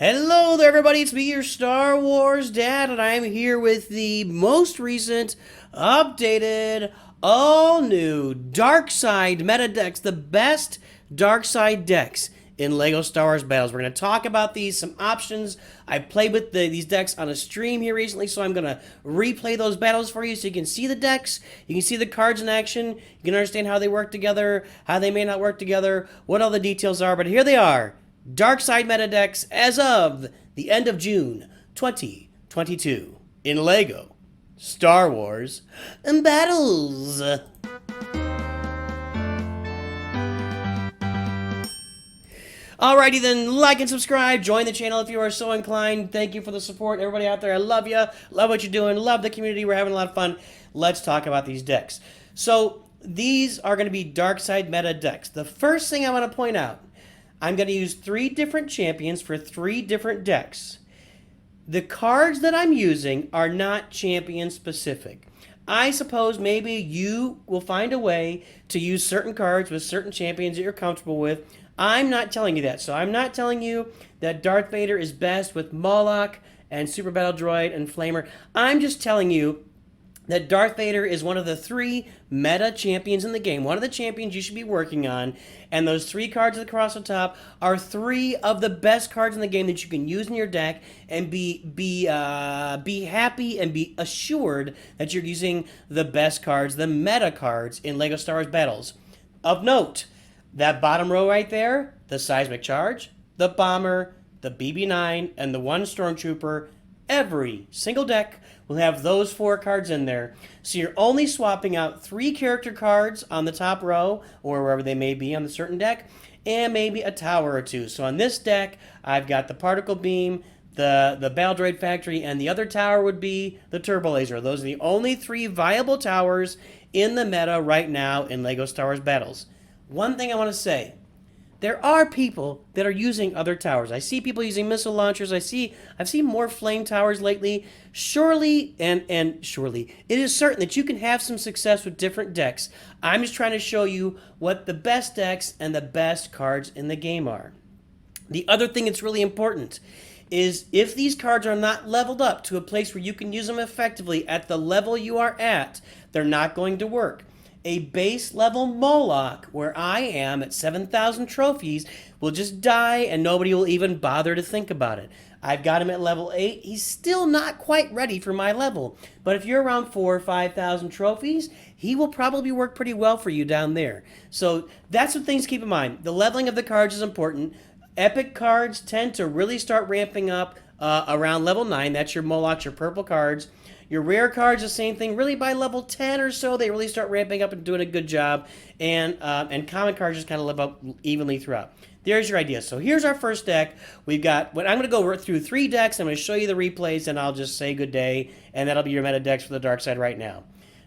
Hello there, everybody. It's me, your Star Wars dad, and I'm here with the most recent, updated, all new Dark Side meta decks, the best Dark Side decks in LEGO Star Wars Battles. We're going to talk about these, some options. I played with these decks on a stream here recently, so I'm going to replay those battles for you so you can see the decks, you can see the cards in action, you can understand how they work together, how they may not work together, what all the details are, but here they are. Dark Side meta decks as of the end of June 2022 in LEGO Star Wars Battles. Alrighty then, like and subscribe, join the channel if you are so inclined. Thank you for the support, everybody out there. I love you, love what you're doing, love the community. We're having a lot of fun. Let's talk about these decks. So these are going to be Dark Side meta decks. The first thing I want to point out, I'm going to use 3 different champions for 3 different decks. The cards that I'm using are not champion specific. I suppose maybe you will find a way to use certain cards with certain champions that you're comfortable with. I'm not telling you that. So I'm not telling you that Darth Vader is best with Moloch and Super Battle Droid and Flamer. I'm just telling you that Darth Vader is one of the 3 meta champions in the game, one of the champions you should be working on, and those 3 cards across the top are 3 of the best cards in the game that you can use in your deck and be happy and be assured that you're using the best cards, the meta cards in LEGO Star Wars Battles. Of note, that bottom row right there, the Seismic Charge, the Bomber, the BB-9, and the 1 Stormtrooper, every single deck will have those 4 cards in there. So you're only swapping out 3 character cards on the top row, or wherever they may be on the certain deck, and maybe a tower or 2. So on this deck, I've got the Particle Beam, the Battle Droid Factory, and the other tower would be the Turbo Laser. Those are the only 3 viable towers in the meta right now in LEGO Star Wars Battles. One thing I want to say, there are people that are using other towers. I see people using missile launchers. I've seen more flame towers lately. Surely, surely, it is certain that you can have some success with different decks. I'm just trying to show you what the best decks and the best cards in the game are. The other thing that's really important is if these cards are not leveled up to a place where you can use them effectively at the level you are at, they're not going to work. A base level Moloch, where I am at 7,000 trophies, will just die and nobody will even bother to think about it. I've got him at level 8. He's still not quite ready for my level. But if you're around 4,000 or 5,000 trophies, he will probably work pretty well for you down there. So that's some things to keep in mind. The leveling of the cards is important. Epic cards tend to really start ramping up around level 9. That's your Moloch, your purple cards. Your rare cards, the same thing. Really, by level 10 or so, they really start ramping up and doing a good job. And common cards just kind of live up evenly throughout. There's your idea. So here's our first deck. We've got, I'm going to go through 3 decks. I'm going to show you the replays, and I'll just say good day. And that'll be your meta decks for the Dark Side right now.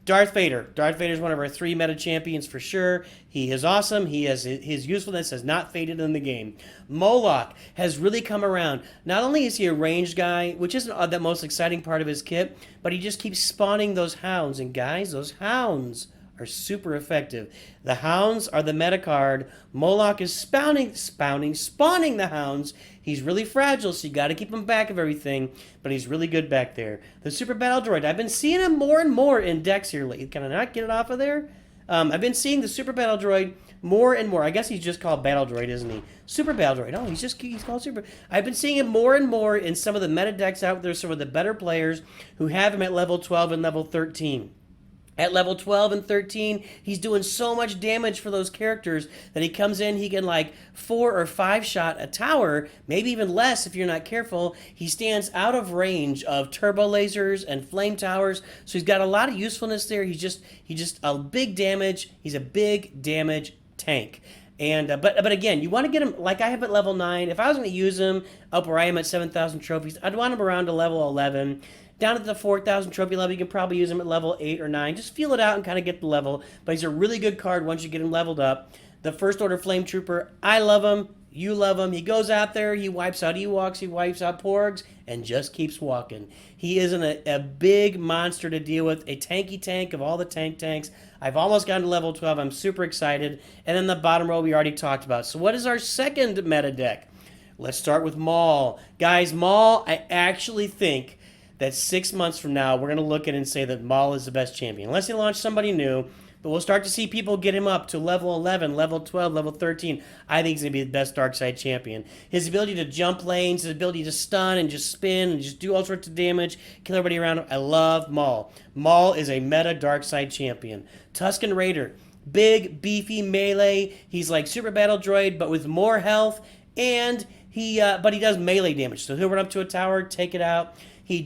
Darth Vader. Darth Vader is one of our 3 meta champions for sure. He is awesome. His usefulness has not faded in the game. Moloch has really come around. Not only is he a ranged guy, which isn't the most exciting part of his kit, but he just keeps spawning those hounds. And guys, those hounds are super effective. The hounds are the meta card. Moloch is spawning the hounds. He's really fragile, so you got to keep him back of everything, but he's really good back there. The Super Battle Droid, I've been seeing him more and more in decks here lately. Can I not get it off of there? I've been seeing the Super Battle Droid more and more. I guess he's just called Battle Droid, isn't he? Super Battle Droid. Oh, he's called Super. I've been seeing him more and more in some of the meta decks out there, some of the better players who have him at level 12 and level 13. At level 12 and 13, he's doing so much damage for those characters that he comes in, he can like 4 or 5 shot a tower, maybe even less if you're not careful. He stands out of range of turbo lasers and flame towers, so he's got a lot of usefulness there. He's just a big damage. He's a big damage tank. And but again, you want to get him like I have at level 9. If I was going to use him up where I am at 7,000 trophies, I'd want him around to level 11. Down at the 4,000 trophy level, you can probably use him at level 8 or 9. Just feel it out and kind of get the level. But he's a really good card once you get him leveled up. The First Order Flame Trooper, I love him. You love him. He goes out there, he wipes out Ewoks, he wipes out Porgs, and just keeps walking. He isn't a big monster to deal with, a tanky tank of all the tanks. I've almost gotten to level 12. I'm super excited. And then the bottom row we already talked about. So what is our second meta deck? Let's start with Maul. Guys, Maul, I actually think that 6 months from now, we're going to look at it and say that Maul is the best champion. Unless they launch somebody new, but we'll start to see people get him up to level 11, level 12, level 13. I think he's going to be the best Darkside champion. His ability to jump lanes, his ability to stun and just spin and just do all sorts of damage, kill everybody around him. I love Maul. Maul is a meta Darkside champion. Tusken Raider. Big, beefy melee. He's like Super Battle Droid, but with more health, and he does melee damage. So he'll run up to a tower, take it out. He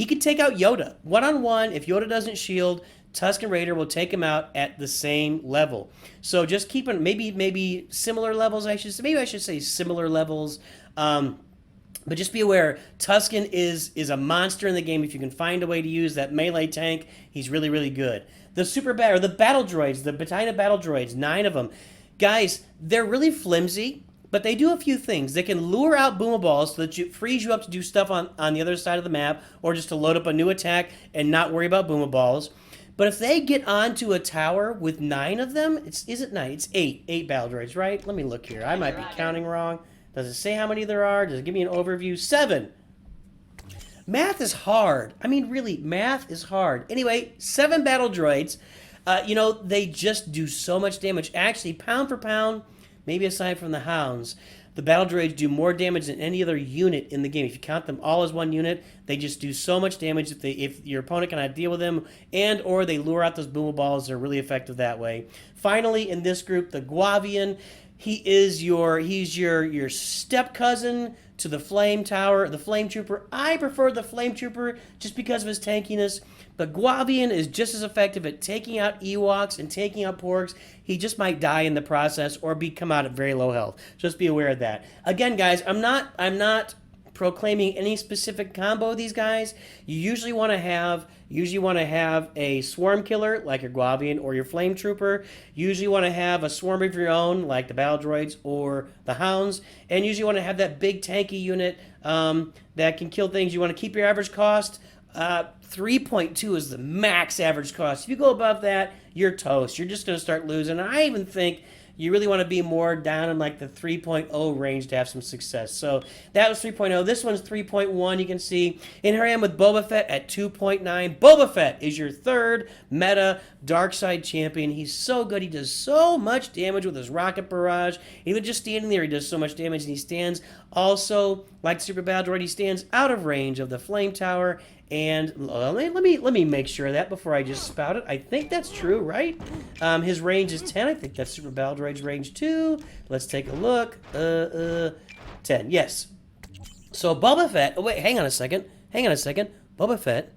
could take out Yoda. One-on-one, if Yoda doesn't shield, Tusken Raider will take him out at the same level. So just keep it, maybe similar levels, I should say. Maybe I should say similar levels. But just be aware, Tusken is a monster in the game. If you can find a way to use that melee tank, he's really, really good. The battle droids, the battalion of battle droids, 9 of them. Guys, they're really flimsy, but they do a few things. They can lure out boomer balls so that it frees you up to do stuff on the other side of the map, or just to load up a new attack and not worry about boomer balls. But if they get onto a tower with 9 of them, is it 9? It's 8. 8 battle droids, right? Let me look here. I might be counting wrong. Does it say how many there are? Does it give me an overview? 7. Math is hard. I mean, really, math is hard. Anyway, 7 battle droids. They just do so much damage. Actually, pound for pound, maybe aside from the Hounds, the battle droids do more damage than any other unit in the game. If you count them all as one unit, they just do so much damage. If your opponent cannot deal with them, or they lure out those boomer balls, they're really effective that way. Finally, in this group, the Guavian. He's your step cousin to the Flame Tower, the Flame Trooper. I prefer the Flame Trooper just because of his tankiness. But Guavian is just as effective at taking out Ewoks and taking out Porgs. He just might die in the process or come out at very low health. Just be aware of that. Again, guys, I'm not proclaiming any specific combo of these guys. You usually want to have a swarm killer like your Guavian or your Flame Trooper. You usually want to have a swarm of your own like the battle droids or the Hounds, and usually want to have that big tanky unit that can kill things. You want to keep your average cost. 3.2 is the max average cost. If you go above that, you're toast. You're just going to start losing. And I even think you really want to be more down in like the 3.0 range to have some success. So that was 3.0. This one's 3.1, you can see. And here I am with Boba Fett at 2.9. Boba Fett is your 3rd meta Darkside champion. He's so good. He does so much damage with his rocket barrage. Even just standing there, he does so much damage. And he stands also, like Super Battle Droid, he stands out of range of the Flame Tower. And let me make sure of that before I just spout it. I think that's true, right? His range is 10. I think that's Super Battle Droid's range too. Let's take a look. 10. Yes. So Boba Fett. Oh wait, hang on a second. Boba Fett.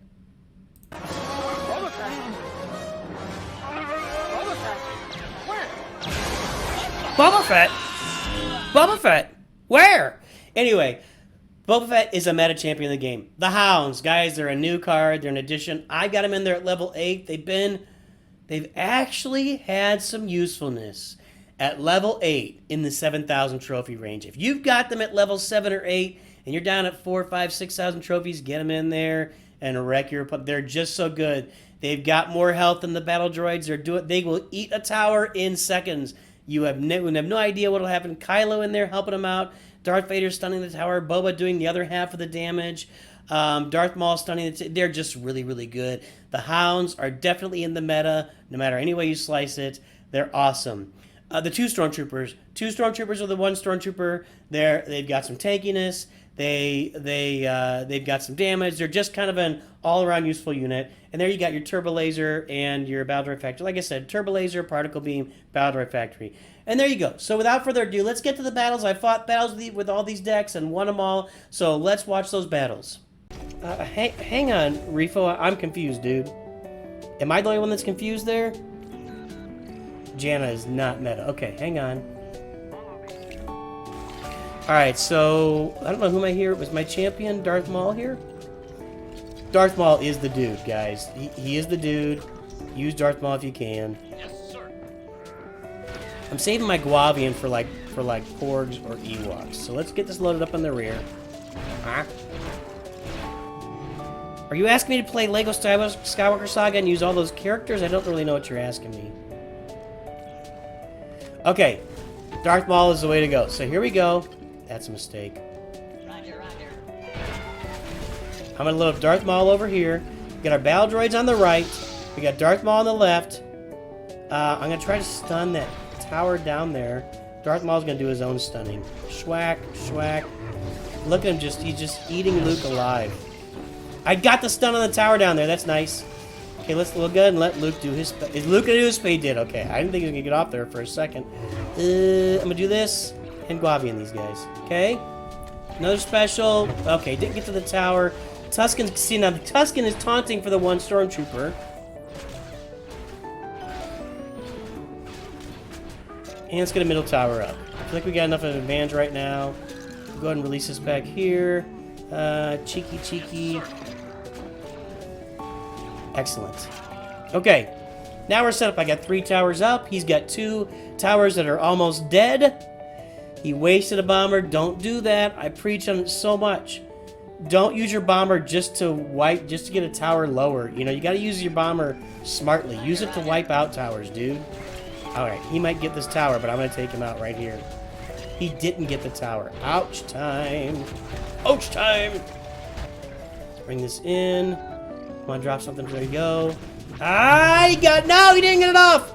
Boba Fett. Where? Boba Fett. Where? Anyway. Boba Fett is a meta champion in the game. The Hounds, guys, they're a new card. They're an addition. I got them in there at level 8. They've actually had some usefulness at level 8 in the 7,000 trophy range. If you've got them at level 7 or 8 and you're down at 4, 5, 6,000 trophies, get them in there and wreck your opponent. They're just so good. They've got more health than the battle droids. They will eat a tower in seconds. You have no idea what will happen. Kylo in there helping them out. Darth Vader stunning the tower. Boba doing the other half of the damage. Darth Maul stunning the they're just really, really good. The Hounds are definitely in the meta, no matter any way you slice it. They're awesome. The 2 Stormtroopers. 2 Stormtroopers are the 1 Stormtrooper. They've got some tankiness. They've got some damage. They're just kind of an all-around useful unit. And there you got your Turbo Laser and your Battle Droid Factory. Like I said, Turbo Laser, Particle Beam, Battle Droid Factory. And there you go. So without further ado, let's get to the battles. I fought battles with all these decks and won them all. So let's watch those battles. Hang on, Refo. I'm confused, dude. Am I the only one that's confused there? Janna is not meta. Okay, hang on. Alright, so I don't know who am I here. Was my champion Darth Maul here? Darth Maul is the dude, guys. He is the dude. Use Darth Maul if you can. Yes, sir. I'm saving my Guavian for like Porgs or Ewoks. So let's get this loaded up in the rear. Huh? Are you asking me to play Lego Skywalker Saga and use all those characters? I don't really know what you're asking me. Okay. Darth Maul is the way to go. So here we go. That's a mistake. I'm gonna load up Darth Maul over here. We got our battle droids on the right. We got Darth Maul on the left. I'm gonna try to stun that tower down there. Darth Maul's gonna do his own stunning. Schwack, schwack. Look at him, he's just eating Luke alive. I got the stun on the tower down there. That's nice. Okay, let's go ahead and let Luke do his... Is Luke gonna do his spade? Did. Okay, I didn't think he was gonna get off there for a second. I'm gonna do this and Guavian these guys. Okay. Another special. Okay, didn't get to the tower. Tusken... See, now Tusken is taunting for the one stormtrooper. And let's get a middle tower up. I feel like we got enough of an advantage right now. We'll go ahead and release this back here. Cheeky, cheeky. Excellent. Okay. Now we're set up. I got 3 towers up. He's got 2 towers that are almost dead. He wasted a bomber. Don't do that. I preach on it so much. Don't use your bomber just to get a tower lower. You know, you got to use your bomber smartly. Use it to wipe out towers, dude. Alright, he might get this tower, but I'm going to take him out right here. He didn't get the tower. Ouch time. Ouch time. Bring this in. Come on, drop something. There you go. Ah, no, he didn't get it off.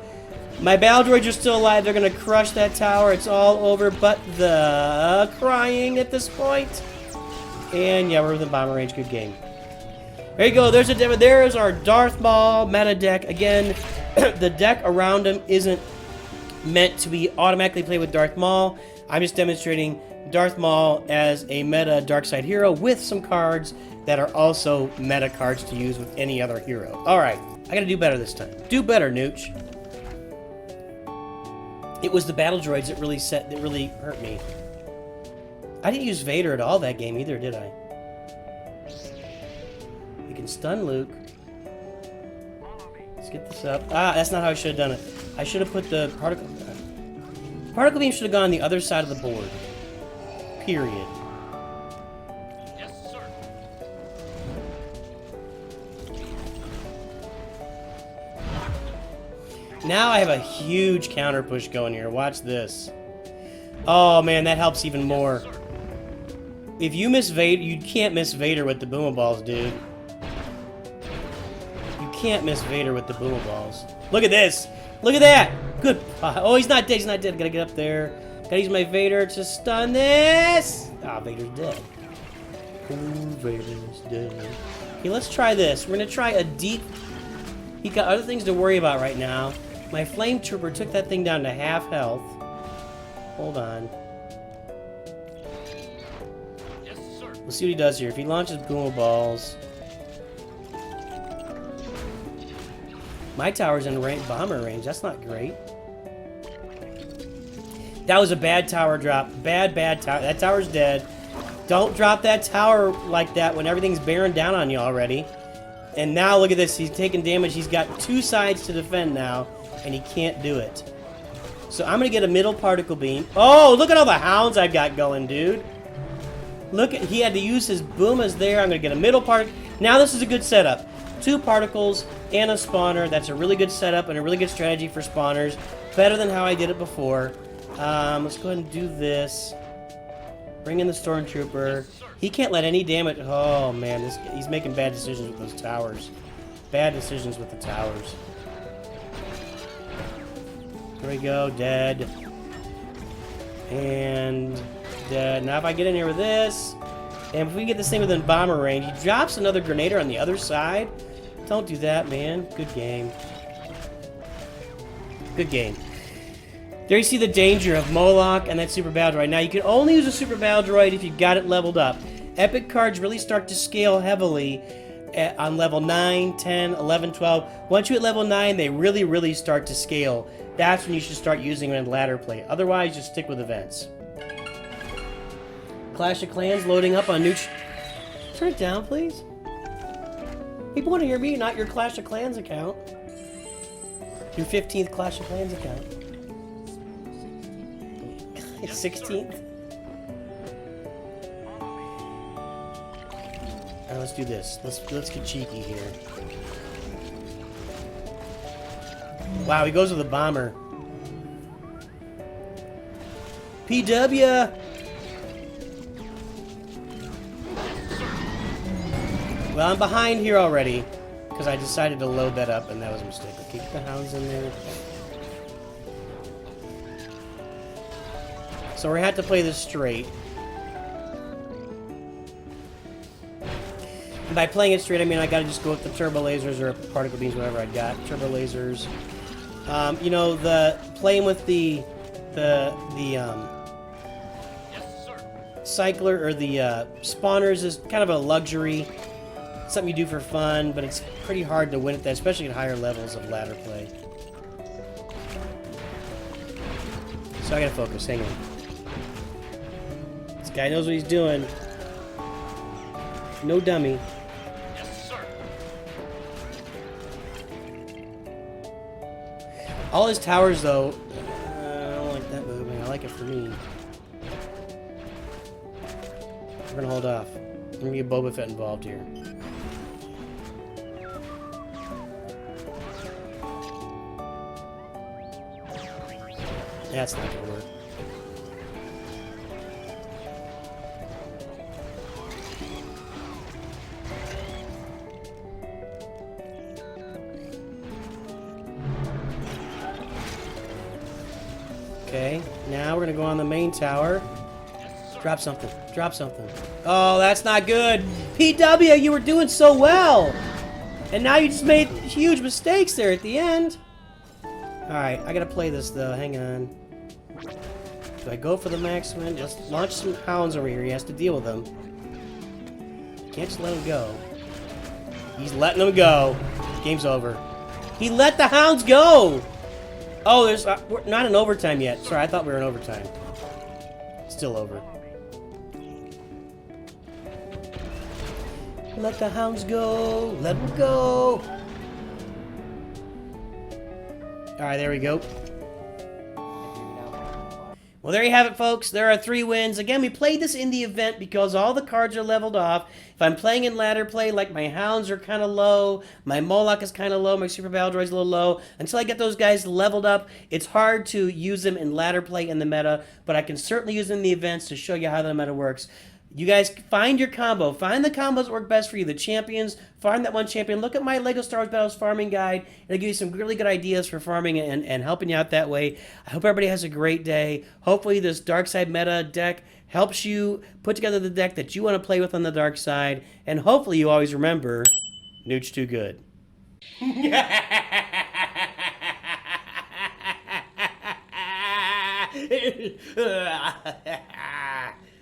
My battle droids are still alive. They're going to crush that tower. It's all over but the crying at this point. And yeah, we're within bomber range. Good game. There you go. There's our Darth Maul meta deck. Again, the deck around him isn't meant to be automatically played with Darth Maul. I'm just demonstrating Darth Maul as a meta dark side hero with some cards that are also meta cards to use with any other hero. Alright, I gotta do better this time. Do better, Nooch. It was the battle droids that really hurt me. I didn't use Vader at all that game either, did I? We can stun Luke. Let's get this up. Ah, that's not how I should have done it. I should have put the particle... Particle beam should have gone on the other side of the board. Period. Yes, sir. Now I have a huge counter push going here. Watch this. Oh man, that helps even more. If you miss Vader, you can't miss Vader with the Boomer Balls, dude. You can't miss Vader with the Boomer Balls. Look at this. Look at that. Good. Oh, he's not dead. He's not dead. Gotta get up there. Gotta use my Vader to stun this. Ah, Vader's dead. Ooh, Vader's dead. Okay, let's try this. We're gonna try a deep... He got other things to worry about right now. My Flame Trooper took that thing down to half health. Hold on. Yes, sir. Let's see what he does here. If he launches Boomer Balls... My tower's in bomber range. That's not great. That was a bad tower drop. Bad tower. That tower's dead. Don't drop that tower like that when everything's bearing down on you already. And now look at this. He's taking damage. He's got 2 sides to defend now, and he can't do it. So I'm going to get a middle particle beam. Oh, look at all the hounds I've got going, dude. Look, he had to use his boomas there. I'm going to get a middle part. Now this is a good setup. 2 particles and a spawner. That's a really good setup and a really good strategy for spawners. Better than how I did it before. Let's go ahead and do this. Bring in the Stormtrooper. He can't let any damage... Oh, man. He's making bad decisions with those towers. Bad decisions with the towers. There we go. Dead. And dead. Now if I get in here with this... And if we get this thing within bomber range, he drops another Grenader on the other side. Don't do that, man. Good game. Good game. There you see the danger of Moloch and that Super Battle Droid. Now, you can only use a Super Battle Droid if you've got it leveled up. Epic cards really start to scale heavily on level 9, 10, 11, 12. Once you hit level 9, they really start to scale. That's when you should start using them in ladder play. Otherwise, just stick with events. Clash of Clans loading up on Nooch. Turn it down, please. People want to hear me, not your Clash of Clans account. Your 15th Clash of Clans account. 16th? Alright, let's do this. Let's get cheeky here. Wow, he goes with the bomber. PW! Well, I'm behind here already because I decided to load that up, and that was a mistake. Okay, keep the hounds in there. So we're gonna have to play this straight. And by playing it straight, I mean I gotta just go with the turbo lasers or particle beams, whatever I got. Turbo lasers. You know, the playing with the Yes, sir. cycler or the spawners is kind of a luxury. Something you do for fun, but it's pretty hard to win at that, especially at higher levels of ladder play. So I gotta focus. Hang on. This guy knows what he's doing. No dummy. Yes, sir. All his towers, though, I don't like that movement. I like it for me. We're gonna hold off. I'm gonna get Boba Fett involved here. That's not gonna work. Okay, now we're gonna go on the main tower. Drop something. Drop something. Oh, that's not good. PW, you were doing so well. And now you just made huge mistakes there at the end. Alright, I gotta play this though. Hang on. Do I go for the maximum? Let's launch some hounds over here. He has to deal with them. Can't just let him go. He's letting them go. Game's over. He let the hounds go! Oh, there's we're not in overtime yet. Sorry, I thought we were in overtime. Still over. Let the hounds go. Let them go. Alright, there we go. Well, there you have it, folks. There are 3 wins. Again, we played this in the event because all the cards are leveled off. If I'm playing in ladder play, like my hounds are kind of low, my Moloch is kind of low, my Super Battle Droid's a little low. Until I get those guys leveled up, it's hard to use them in ladder play in the meta, but I can certainly use them in the events to show you how the meta works. You guys find your combo. Find the combos that work best for you. The champions. Find that one champion. Look at my LEGO Star Wars Battles farming guide. It'll give you some really good ideas for farming and helping you out that way. I hope everybody has a great day. Hopefully this dark side meta deck helps you put together the deck that you want to play with on the dark side. And hopefully you always remember, Nooch too good.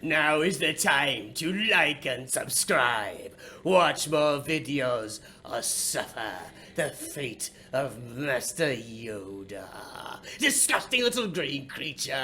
Now is the time to like and subscribe. Watch more videos or suffer the fate of Master Yoda. Disgusting little green creature.